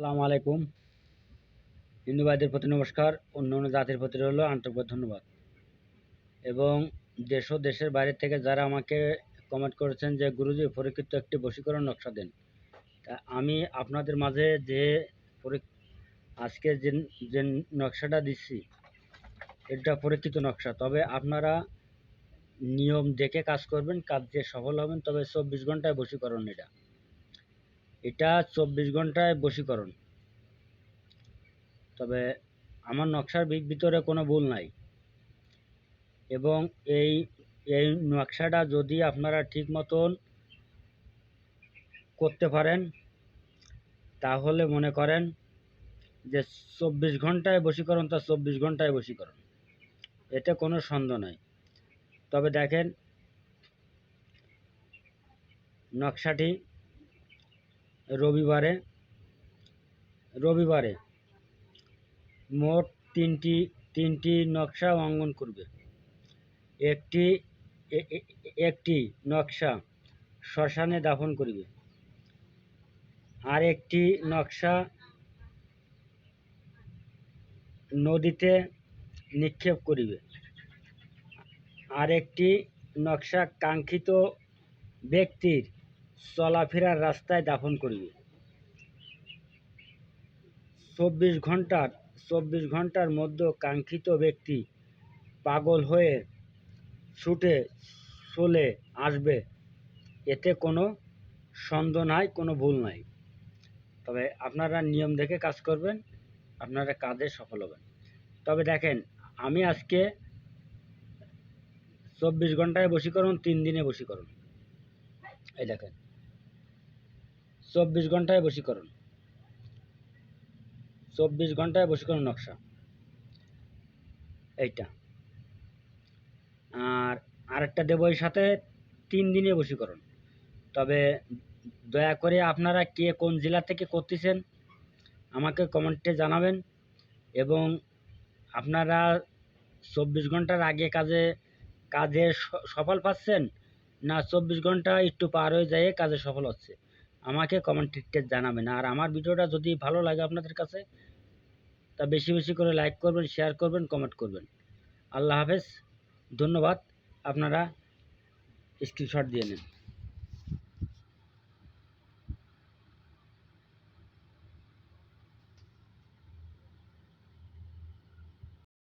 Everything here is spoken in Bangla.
আসসালামু আলাইকুম। হিন্দু ভাইদের প্রতি নমস্কার, অন্য অন্য জাতির প্রতি রইল আন্তরিক ধন্যবাদ। এবং দেশ ও দেশের বাইরে থেকে যারা আমাকে কমেন্ট করেছেন যে গুরুজি পরীক্ষিত একটি বশীকরণ নকশা দেন, তা আমি আপনাদের মাঝে যে আজকে যে নকশাটা দিচ্ছি এটা পরীক্ষিত নকশা। তবে আপনারা নিয়ম দেখে কাজ করবেন, কাজ যে সফল হবেন। তবে 24 ঘন্টায় বশীকরণ। এটা 24 ঘন্টায় বশীকরণ। তবে আমার নকশার ভিতরে কোনো ভুল নাই। এবং এই এই নকশাটা যদি আপনারা ঠিক মতন করতে পারেন তাহলে মনে করেন যে 24 ঘন্টায় বশীকরণ, তা 24 ঘন্টায় বশীকরণ, এতে কোনো সন্দেহ নাই। তবে দেখেন নকশাটি রবিবারে মোট তিনটি নকশা অঙ্কন করবে। একটি নকশা শ্মশানে দাফন করিবে, আর একটি নকশা নদীতে নিক্ষেপ করিবে, আর একটি নকশা কাঙ্ক্ষিত ব্যক্তির চলাফেরার রাস্তায় দাফন করিবে। 24 ঘন্টার মধ্যে কাঙ্ক্ষিত ব্যক্তি পাগল হয়ে ছুটে চলে আসবে, এতে কোনো সন্দেহ নাই, কোনো ভুল নাই। তবে আপনারা নিয়ম দেখে কাজ করবেন, আপনারা কাজে সফল হবেন। তবে দেখেন আমি আজকে 24 ঘন্টায় বশীকরণ, 3 দিনে বশীকরণ। এই দেখেন 24 ঘন্টায় বশীকরণ, 24 ঘন্টায় বশীকরণ নকশা এইটা। আর আরেকটা দেবো এর সাথে 3 দিনে বশীকরণ। তবে দয়া করে আপনারা কে কোন জেলা থেকে করতেছেন আমাকে কমেন্টে জানাবেন। এবং আপনারা 24 ঘন্টার আগে কাজে সফল পাচ্ছেন, না 24 ঘন্টা একটু পার হয়ে যায় কাজে সফল হচ্ছে, আমাকে কমেন্টে জানাবেন। আর আমার ভিডিওটা যদি ভালো লাগে আপনাদের কাছে, তা বেশি বেশি করে লাইক করবেন, শেয়ার করবেন, কমেন্ট করবেন। আল্লাহ হাফেজ, ধন্যবাদ। আপনারা স্ক্রিনশট দিয়ে নেন।